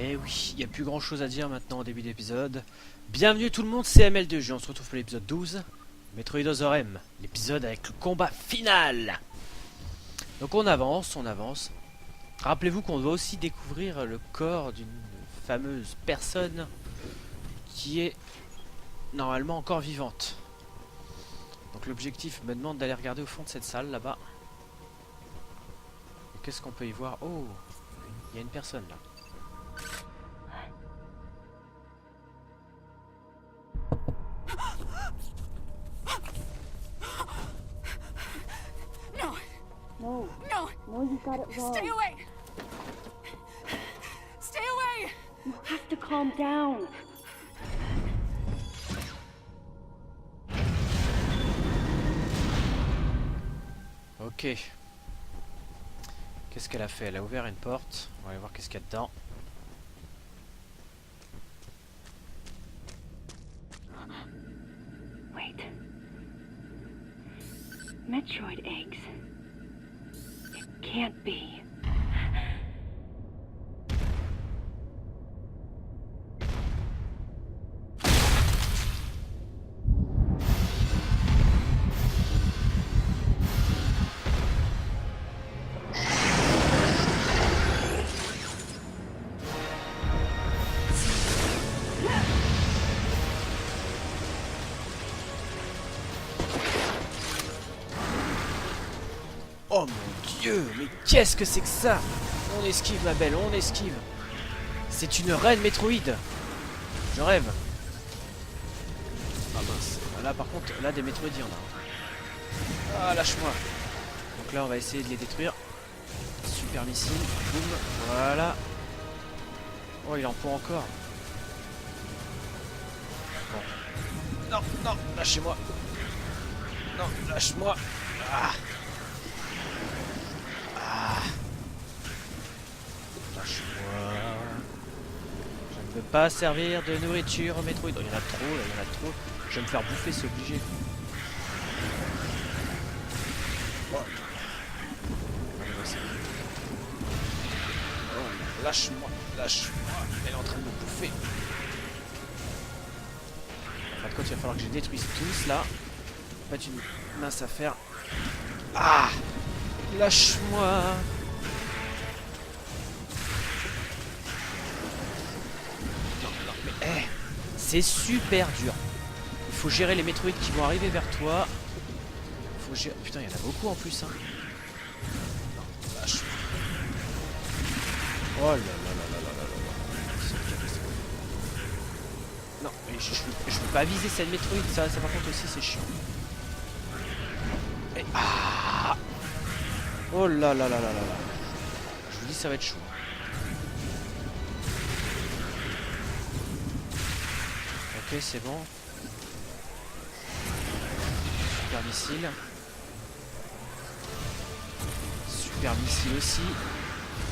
Et oui, il n'y a plus grand chose à dire maintenant au début d'épisode. Bienvenue tout le monde, c'est Mldeg, on se retrouve pour l'épisode 12, Metroid Other M, l'épisode avec le combat final. Donc on avance. Rappelez-vous qu'on doit aussi découvrir le corps d'une fameuse personne qui est normalement encore vivante. Donc l'objectif me demande d'aller regarder au fond de cette salle là-bas. Qu'est-ce qu'on peut y voir? Oh, il y a une personne là. No, you got it wrong. Stay away! Stay away! You have to calm down. Ok. Qu'est-ce qu'elle a fait? Elle a ouvert une porte. On va aller voir qu'est-ce qu'il y a dedans. Wait. Metroid eggs. It can't be. Oh mon dieu, mais qu'est-ce que c'est que ça? On esquive ma belle, on esquive. C'est une reine Metroid. Je rêve. Ah mince. Là par contre, là des Metroid il y en a. Ah lâche-moi. Donc là on va essayer de les détruire. Super missile, boum, voilà. Oh il en faut encore. Bon. Non, lâchez-moi. Non, lâche-moi. Ah. Lâche-moi. Je ne veux pas servir de nourriture au Metroid. Oh, il y en a trop, là, il y en a trop. Je vais me faire bouffer, c'est obligé. Oh. Oh, lâche-moi. Elle est en train de me bouffer. En fin de compte, il va falloir que je les détruise tous là. Pas une mince affaire. Ah! Lâche-moi. Eh, c'est super dur. Il faut gérer les Metroid qui vont arriver vers toi. Faut gérer... Putain, il y en a beaucoup en plus. Hein. Non, lâche. Oh là là là là là là là. Non, mais je peux pas viser cette Metroid. Ça par contre aussi, c'est chiant. Et... Ah. Oh là là là là là là. Je vous dis, ça va être chaud. Ok, c'est bon. Super missile. Super missile aussi.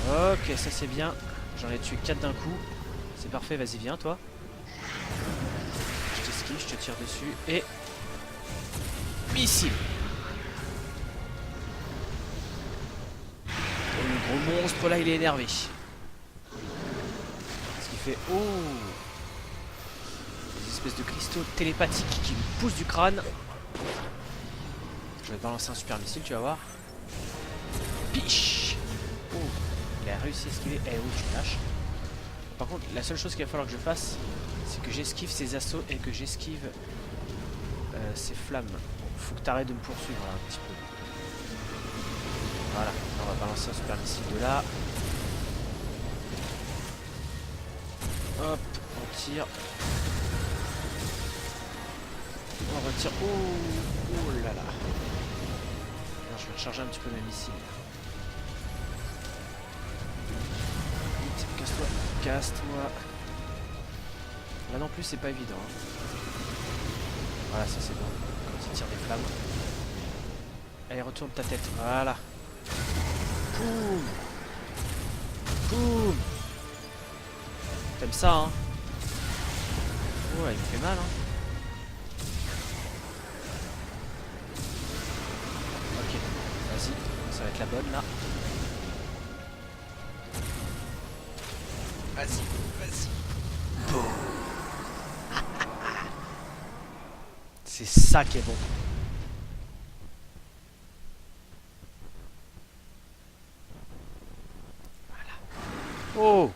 Ok, ça c'est bien. J'en ai tué 4 d'un coup. C'est parfait, vas-y, viens toi. Je t'esquive, je te tire dessus. Et... missile. Et le gros monstre là, il est énervé. Ce qui fait... Oh! Espèce de cristaux télépathiques qui lui poussent du crâne. Je vais balancer un super missile, tu vas voir. Piche. Oh, il a réussi à esquiver. Eh oui, tu me lâches. Par contre, la seule chose qu'il va falloir que je fasse, c'est que j'esquive ces assauts et que j'esquive ces flammes. Bon, faut que tu arrêtes de me poursuivre là, un petit peu. Voilà, on va balancer un super missile de là. Hop, on tire. On retire. Oh là là. Non, je vais recharger un petit peu mes missiles. Vite, casse-toi. Casse-toi. Là non plus, c'est pas évident. Hein. Voilà, ça c'est bon. Quand il tire des flammes. Allez, retourne ta tête. Voilà. Boum. Boum. T'aimes ça, hein? Oh, il me fait mal, hein? Ça va être la bonne là. Vas-y, vas-y. Boum. C'est ça qui est bon. Voilà. Oh!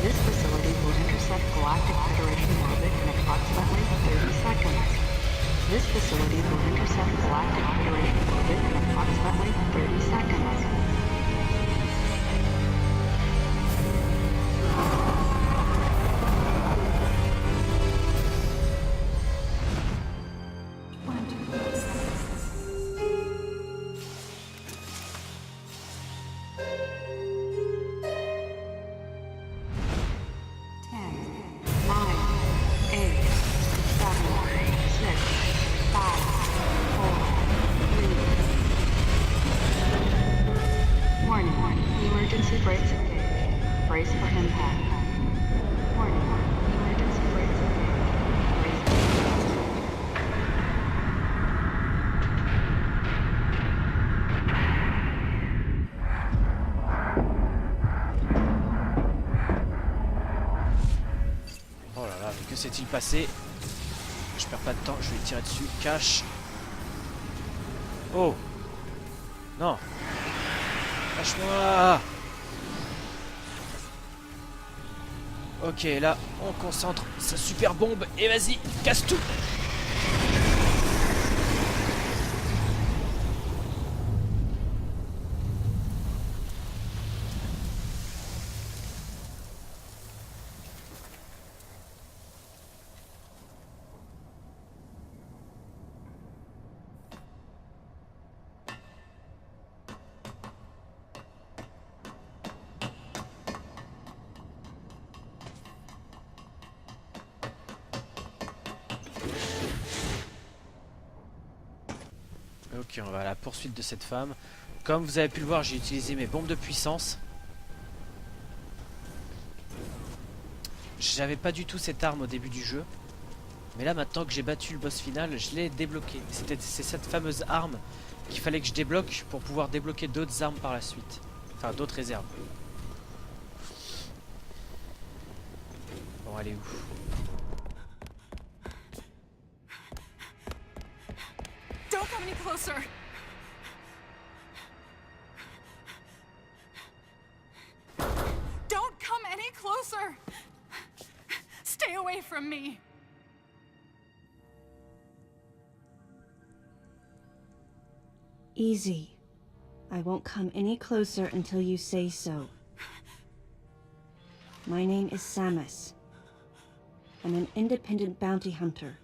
This facility will intercept Galactic Federation orbit in approximately 30 seconds. This facility will intercept Galactic Federation orbit in approximately 30 seconds. Brace for impact. Warning. Emergency brakes engaged. Brace for Oh là là, mais que s'est-il passé? Je perds pas de temps, je vais tirer dessus. Cache. Oh! Non! Lâche-moi! Ok, là, on concentre sa super bombe et vas-y, casse tout! Ok, on va à la poursuite de cette femme. Comme vous avez pu le voir, j'ai utilisé mes bombes de puissance. J'avais pas du tout cette arme au début du jeu. Mais là, maintenant que j'ai battu le boss final, je l'ai débloqué. C'est cette fameuse arme qu'il fallait que je débloque pour pouvoir débloquer d'autres armes par la suite. Enfin, d'autres réserves. Bon, elle est où? Don't come any closer! Don't come any closer! Stay away from me! Easy. I won't come any closer until you say so. My name is Samus. I'm an independent bounty hunter.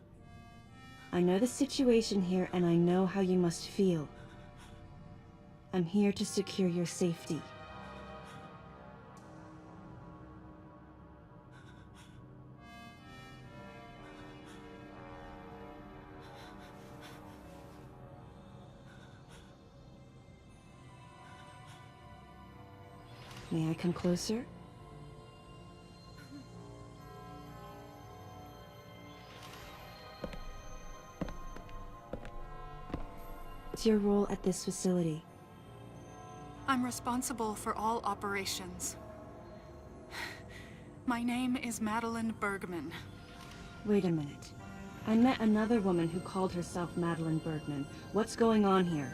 I know the situation here and I know how you must feel. I'm here to secure your safety. May I come closer? What's your role at this facility? I'm responsible for all operations. My name is Madeline Bergman. Wait a minute. I met another woman who called herself Madeline Bergman. What's going on here?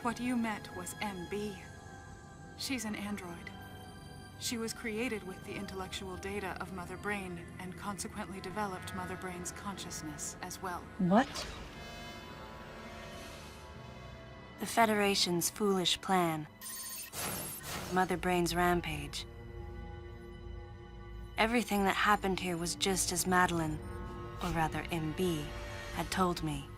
What you met was MB. She's an android. She was created with the intellectual data of Mother Brain and consequently developed Mother Brain's consciousness as well. What? The Federation's foolish plan. Mother Brain's rampage. Everything that happened here was just as Madeline, or rather MB, had told me.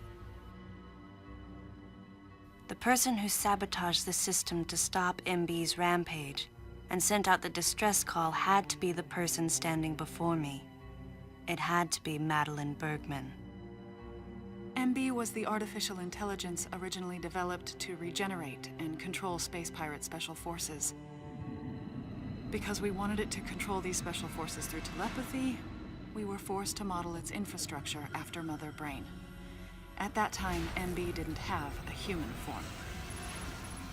The person who sabotaged the system to stop MB's rampage and sent out the distress call had to be the person standing before me. It had to be Madeline Bergman. MB was the artificial intelligence originally developed to regenerate and control space pirate special forces. Because we wanted it to control these special forces through telepathy, we were forced to model its infrastructure after Mother Brain. At that time, MB didn't have a human form.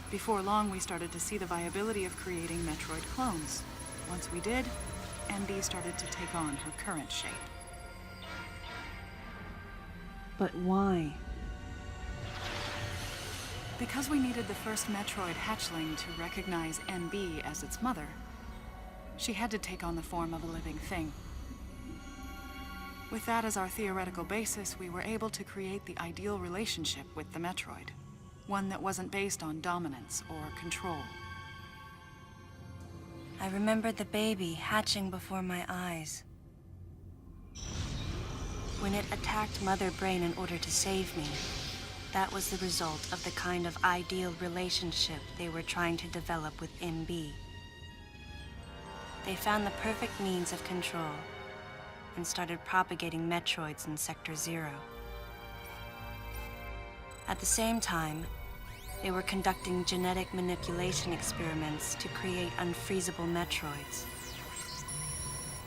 Before long, we started to see the viability of creating Metroid clones. Once we did, MB started to take on her current shape. But why? Because we needed the first Metroid hatchling to recognize MB as its mother, she had to take on the form of a living thing. With that as our theoretical basis, we were able to create the ideal relationship with the Metroid. One that wasn't based on dominance or control. I remembered the baby hatching before my eyes. When it attacked Mother Brain in order to save me, that was the result of the kind of ideal relationship they were trying to develop with MB. They found the perfect means of control and started propagating Metroids in Sector 0. At the same time, they were conducting genetic manipulation experiments to create unfreezable Metroids.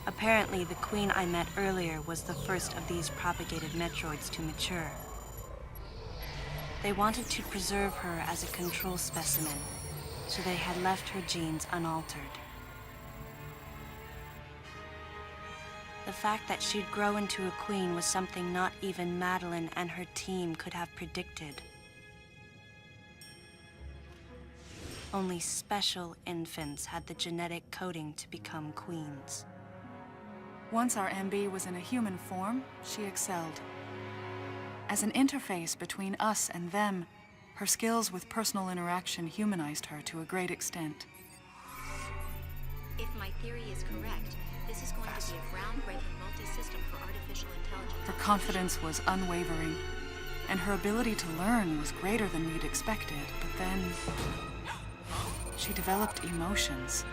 Apparently, the queen I met earlier was the first of these propagated Metroids to mature. They wanted to preserve her as a control specimen, so they had left her genes unaltered. The fact that she'd grow into a queen was something not even Madeline and her team could have predicted. Only special infants had the genetic coding to become queens. Once our MB was in a human form, she excelled. As an interface between us and them, her skills with personal interaction humanized her to a great extent. If my theory is correct, this is going to be a groundbreaking multi-system for artificial intelligence. Her confidence was unwavering, and her ability to learn was greater than we'd expected, but then she developed emotions,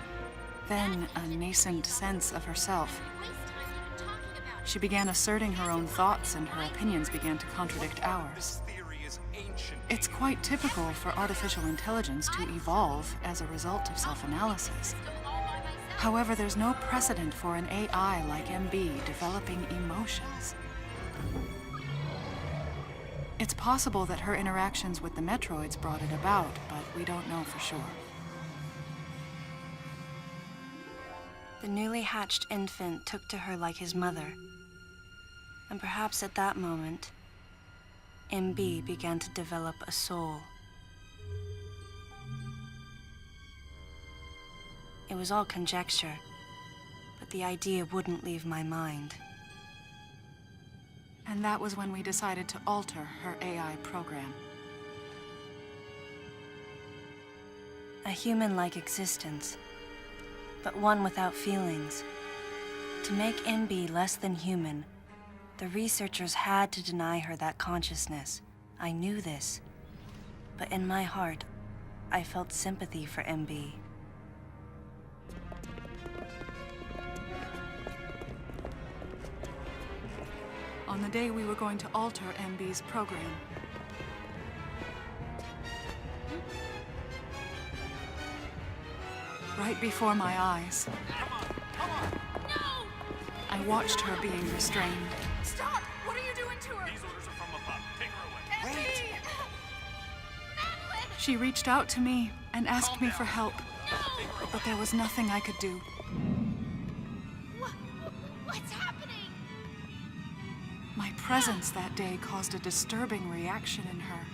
then a nascent sense of herself. She began asserting her own thoughts, and her opinions began to contradict ours. It's quite typical for artificial intelligence to evolve as a result of self-analysis. However, there's no precedent for an AI like MB developing emotions. It's possible that her interactions with the Metroids brought it about, but we don't know for sure. The newly hatched infant took to her like his mother. And perhaps at that moment, MB began to develop a soul. It was all conjecture, but the idea wouldn't leave my mind. And that was when we decided to alter her AI program. A human-like existence, but one without feelings. To make MB less than human, the researchers had to deny her that consciousness. I knew this, but in my heart, I felt sympathy for MB. On the day we were going to alter MB's program, right before my eyes, I watched her being restrained. Stop! What are you doing to her? These orders are from above. Take her away. Wait! She reached out to me and asked me for help, but there was nothing I could do. What's happening? My presence that day caused a disturbing reaction in her.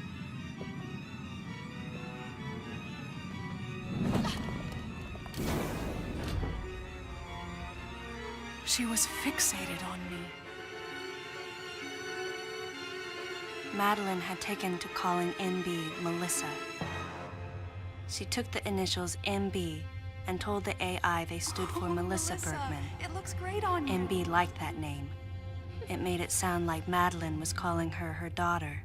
She was fixated on me. Madeline had taken to calling MB Melissa. She took the initials MB and told the AI they stood for Melissa Bergman. It looks great on you. MB liked that name. It made it sound like Madeline was calling her her daughter.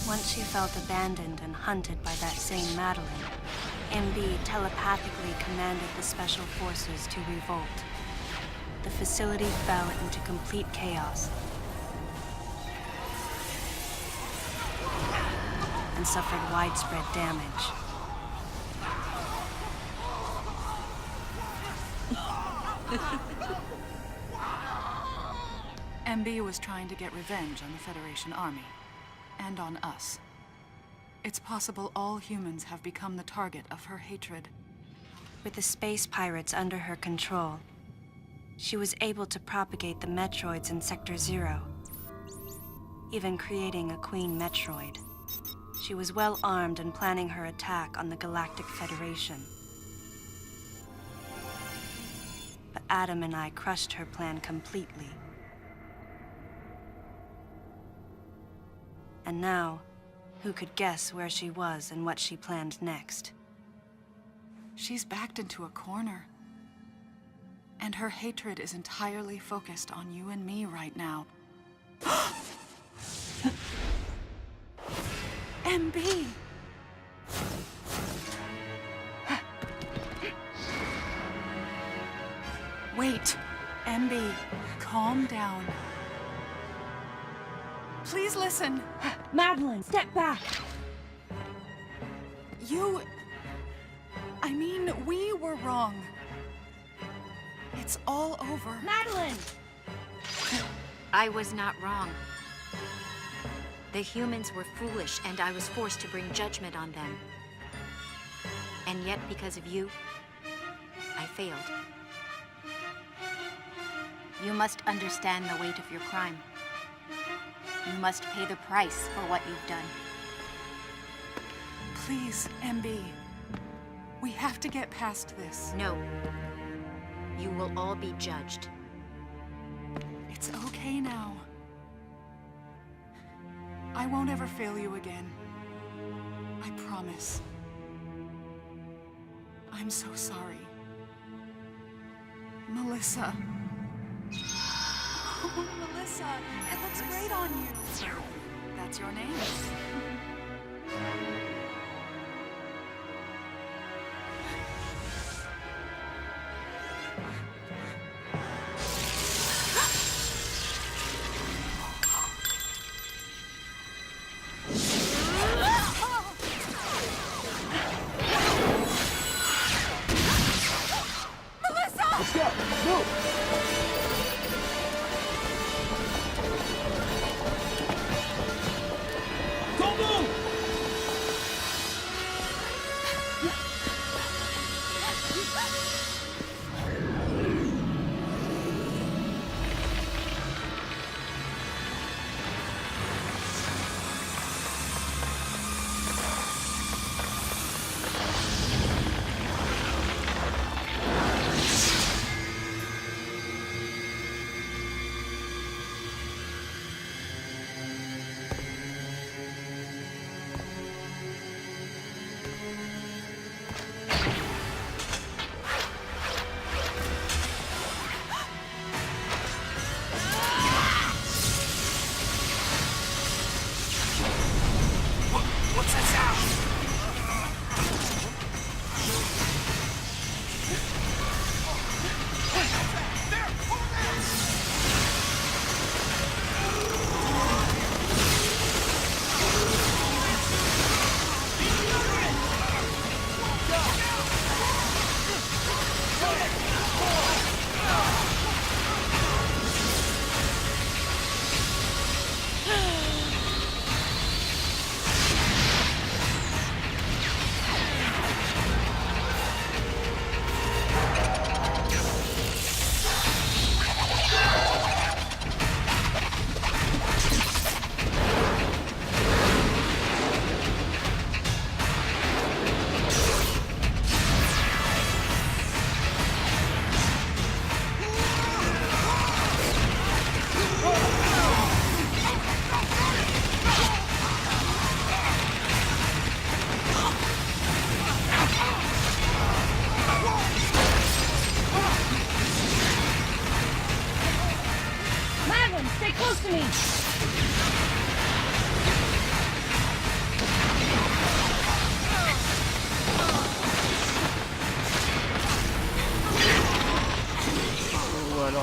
Once she felt abandoned and hunted by that same Madeline, MB telepathically commanded the special forces to revolt. the facility fell into complete chaos and suffered widespread damage. MB was trying to get revenge on the Federation Army, and on us. It's possible all humans have become the target of her hatred. With the space pirates under her control, she was able to propagate the Metroids in Sector 0, even creating a Queen Metroid. She was well armed and planning her attack on the Galactic Federation. But Adam and I crushed her plan completely. And now, who could guess where she was and what she planned next? She's backed into a corner. And her hatred is entirely focused on you and me right now. MB! Wait, MB, calm down. Please listen. Madeline, step back! We were wrong. It's all over. Madeline! I was not wrong. The humans were foolish, and I was forced to bring judgment on them. And yet, because of you, I failed. You must understand the weight of your crime. You must pay the price for what you've done. Please, MB. We have to get past this. No. You will all be judged. It's okay now. I won't ever fail you again. I promise. I'm so sorry. Melissa. Oh, Melissa, it looks great on you. That's your name.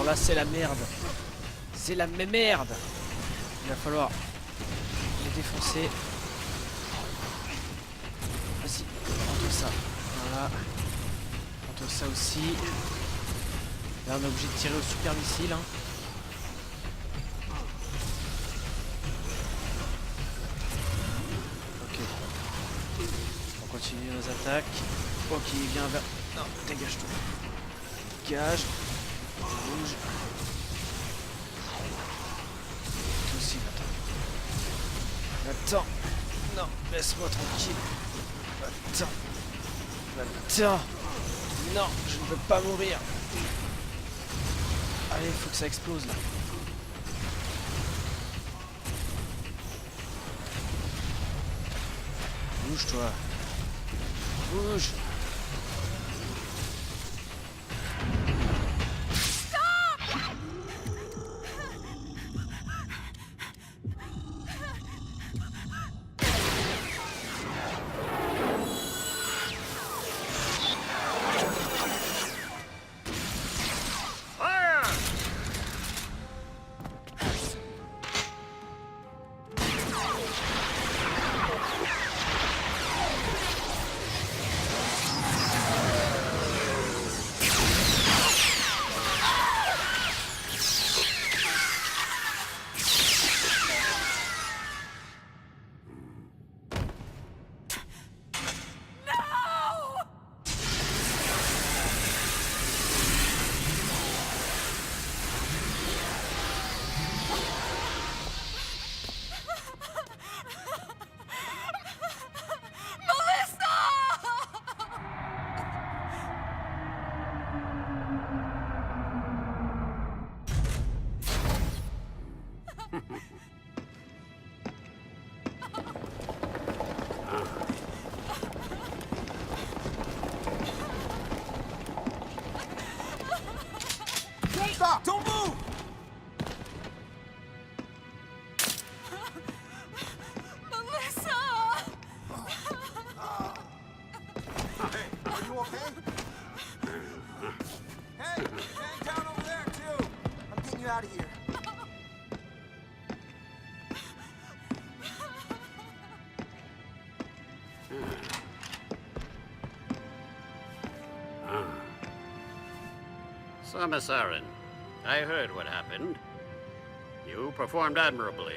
alors là c'est la merde. C'est la merde. Il va falloir les défoncer. Vas-y, prends-toi ça. Voilà. Prends-toi ça aussi. Là on est obligé de tirer au super missile. Hein. Ok. On continue nos attaques. Ok, il vient vers... Non, dégage-toi. Dégage. Bouge. Toi aussi, attends. Non, laisse-moi tranquille. Attends. Non, je ne veux pas mourir. Allez, il faut que ça explose là. Bouge-toi. Bouge. Stop! Don't move! Melissa! Hey, are you okay? Hey, hang down over there too! I'm getting you out of here. So, Miss Aaron, I heard what happened. You performed admirably.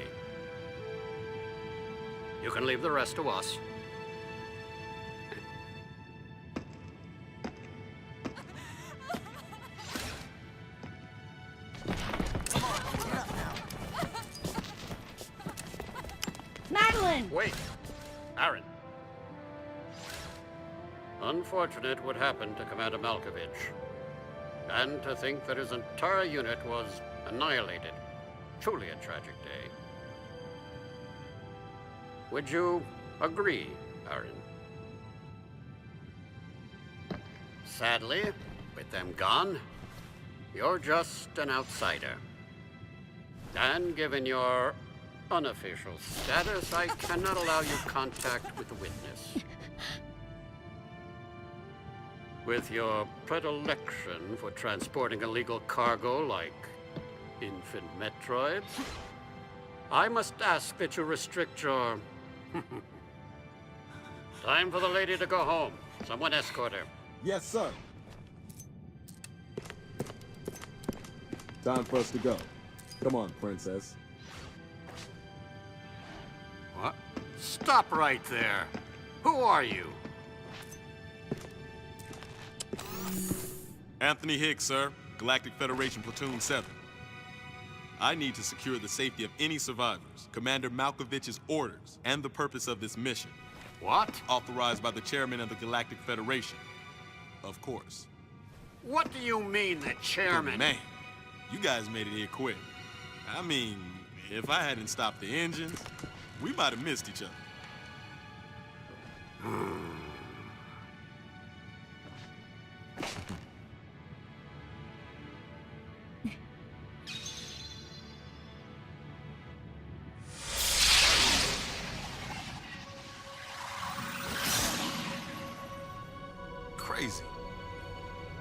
You can leave the rest to us. Madeline! Wait, Aaron. Unfortunate what happened to Commander Malkovich. And to think that his entire unit was annihilated. Truly a tragic day. Would you agree, Aaron? Sadly, with them gone, you're just an outsider. And given your unofficial status, I cannot allow you contact with the witness. With your predilection for transporting illegal cargo like infant Metroids, I must ask that you restrict your... Time for the lady to go home. Someone escort her. Yes, sir. Time for us to go. Come on, princess. What? Stop right there. Who are you? Anthony Higgs, sir. Galactic Federation Platoon 7. I need to secure the safety of any survivors, Commander Malkovich's orders, and the purpose of this mission. What? Authorized by the chairman of the Galactic Federation. Of course. What do you mean, the chairman? Man, you guys made it here quick. I mean, if I hadn't stopped the engines, we might have missed each other.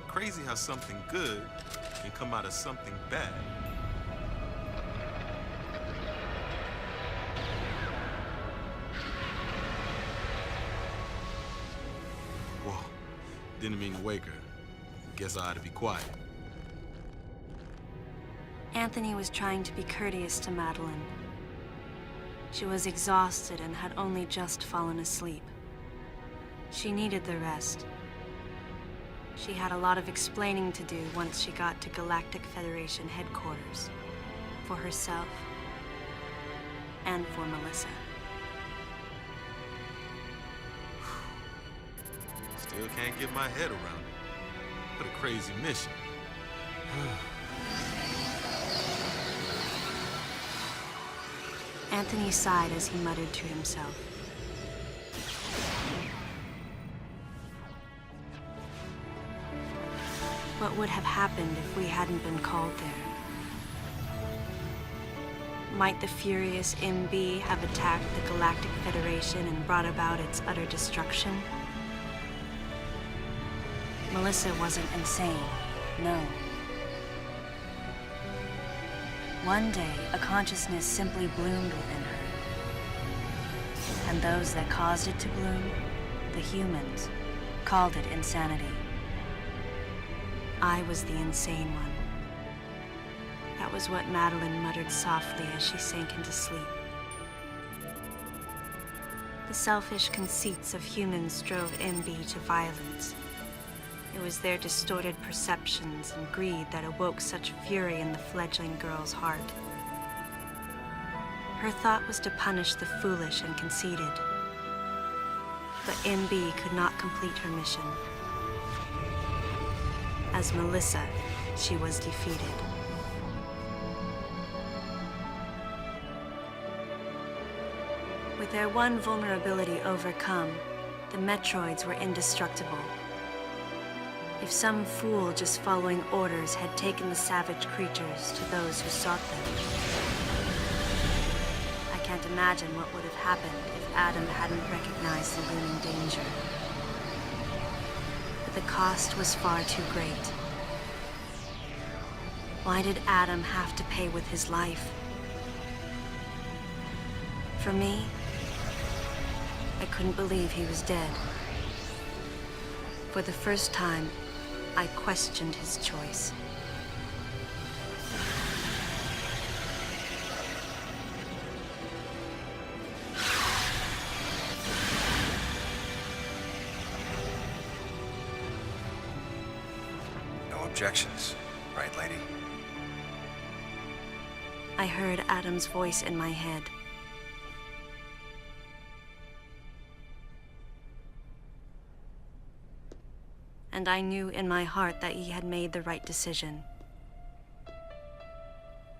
Crazy how something good can come out of something bad. Whoa, didn't mean to wake her. Guess I ought to be quiet. Anthony was trying to be courteous to Madeline. She was exhausted and had only just fallen asleep. She needed the rest. She had a lot of explaining to do once she got to Galactic Federation headquarters. For herself and for Melissa. Still can't get my head around it. What a crazy mission. Anthony sighed as he muttered to himself. What would have happened if we hadn't been called there? Might the furious MB have attacked the Galactic Federation and brought about its utter destruction? Melissa wasn't insane, no. One day, a consciousness simply bloomed within her. And those that caused it to bloom, the humans, called it insanity. I was the insane one. That was what Madeline muttered softly as she sank into sleep. The selfish conceits of humans drove MB to violence. It was their distorted perceptions and greed that awoke such fury in the fledgling girl's heart. Her thought was to punish the foolish and conceited. But MB could not complete her mission. As Melissa, she was defeated. With their one vulnerability overcome, the Metroids were indestructible. If some fool just following orders had taken the savage creatures to those who sought them. I can't imagine what would have happened if Adam hadn't recognized the looming danger. But the cost was far too great. Why did Adam have to pay with his life? For me, I couldn't believe he was dead. For the first time, I questioned his choice. No objections, right, lady? I heard Adam's voice in my head. And I knew in my heart that he had made the right decision.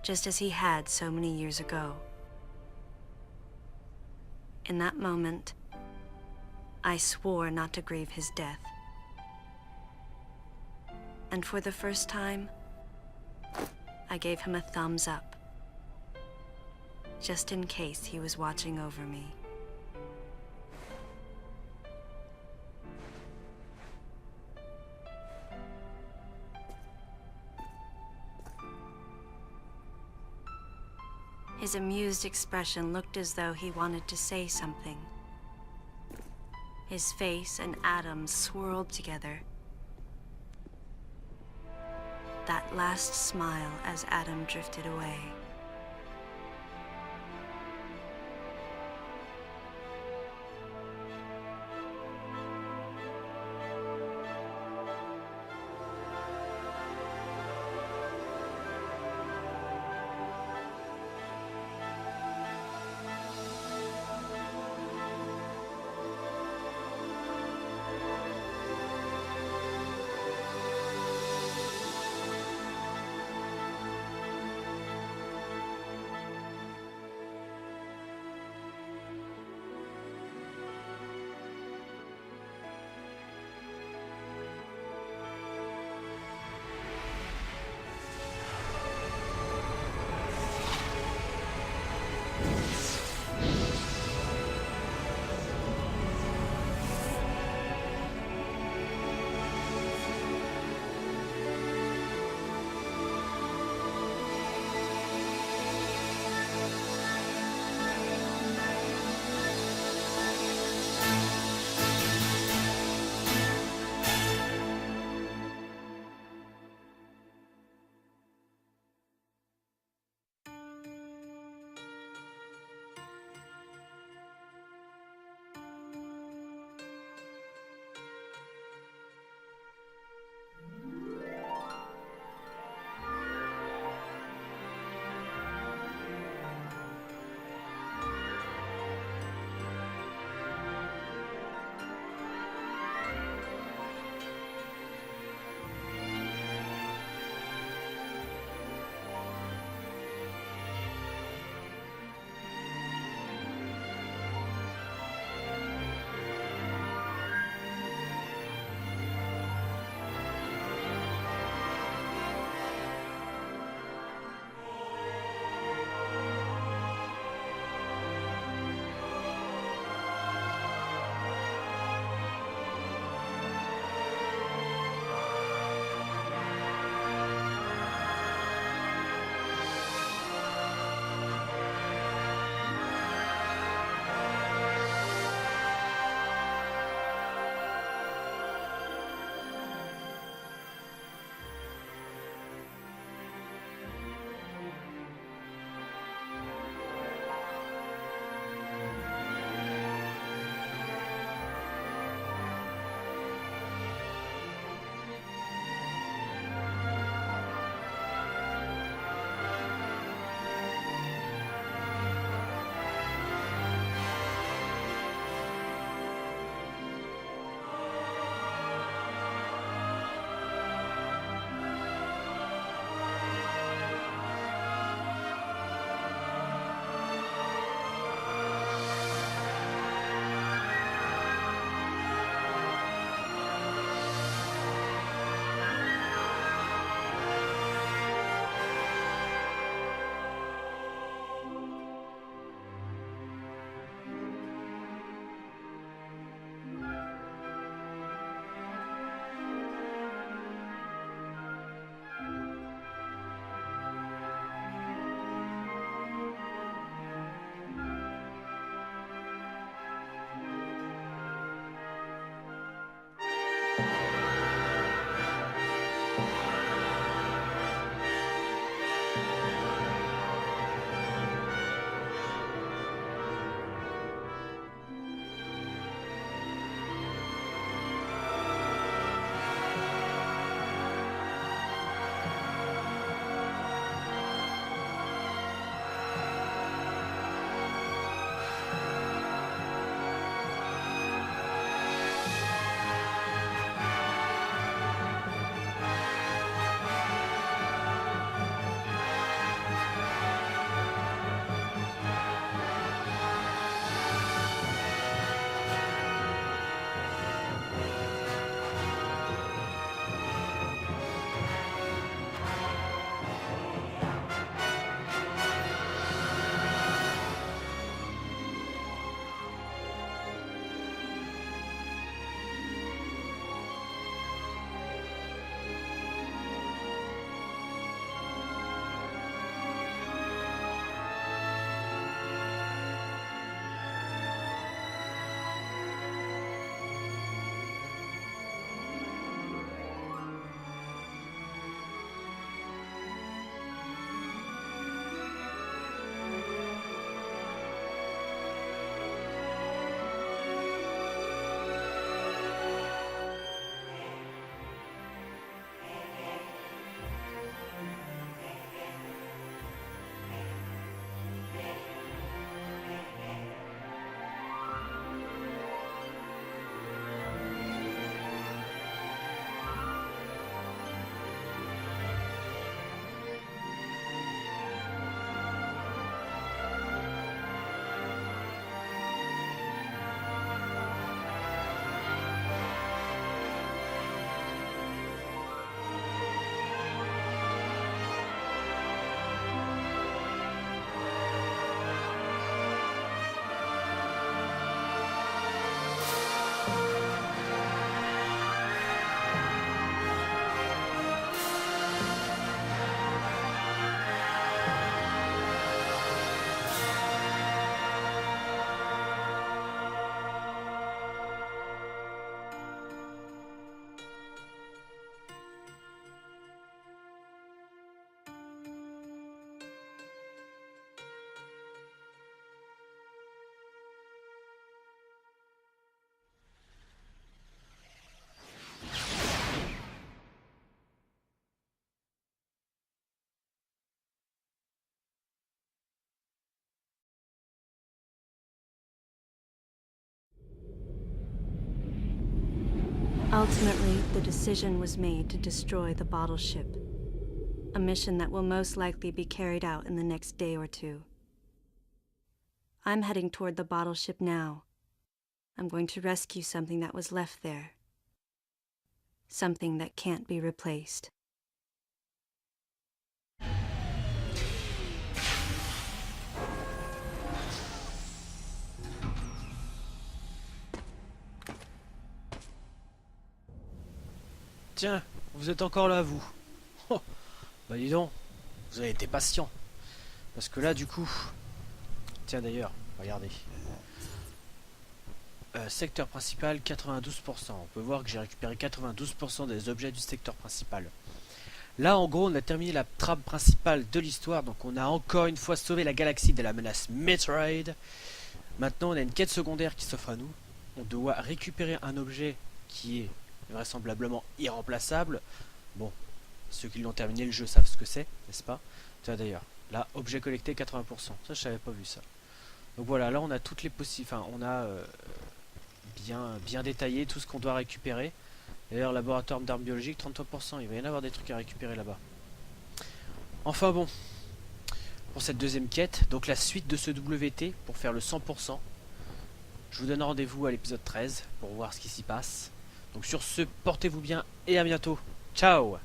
Just as he had so many years ago. In that moment, I swore not to grieve his death. And for the first time, I gave him a thumbs up. Just in case he was watching over me. His amused expression looked as though he wanted to say something. His face and Adam's swirled together. That last smile as Adam drifted away. Ultimately, the decision was made to destroy the bottle ship. A mission that will most likely be carried out in the next day or two. I'm heading toward the bottle ship now. I'm going to rescue something that was left there. Something that can't be replaced. Tiens, vous êtes encore là, vous. Oh, bah dis donc, vous avez été patient. Parce que là, du coup... Tiens d'ailleurs, regardez. Secteur principal, 92%. On peut voir que j'ai récupéré 92% des objets du secteur principal. Là, en gros, on a terminé la trame principale de l'histoire. Donc on a encore une fois sauvé la galaxie de la menace Metroid. Maintenant, on a une quête secondaire qui s'offre à nous. On doit récupérer un objet qui est vraisemblablement irremplaçable. Bon, ceux qui l'ont terminé le jeu savent ce que c'est, n'est-ce pas? Tiens d'ailleurs, là, objet collecté 80%. Ça, je savais pas vu ça. Donc voilà, là on a toutes les possibles... Enfin, on a bien détaillé tout ce qu'on doit récupérer. D'ailleurs, laboratoire d'armes biologiques, 33%. Il va y en avoir des trucs à récupérer là-bas. Enfin bon, pour cette deuxième quête, donc la suite de ce WT, pour faire le 100%. Je vous donne rendez-vous à l'épisode 13 pour voir ce qui s'y passe. Donc sur ce, portez-vous bien et à bientôt. Ciao!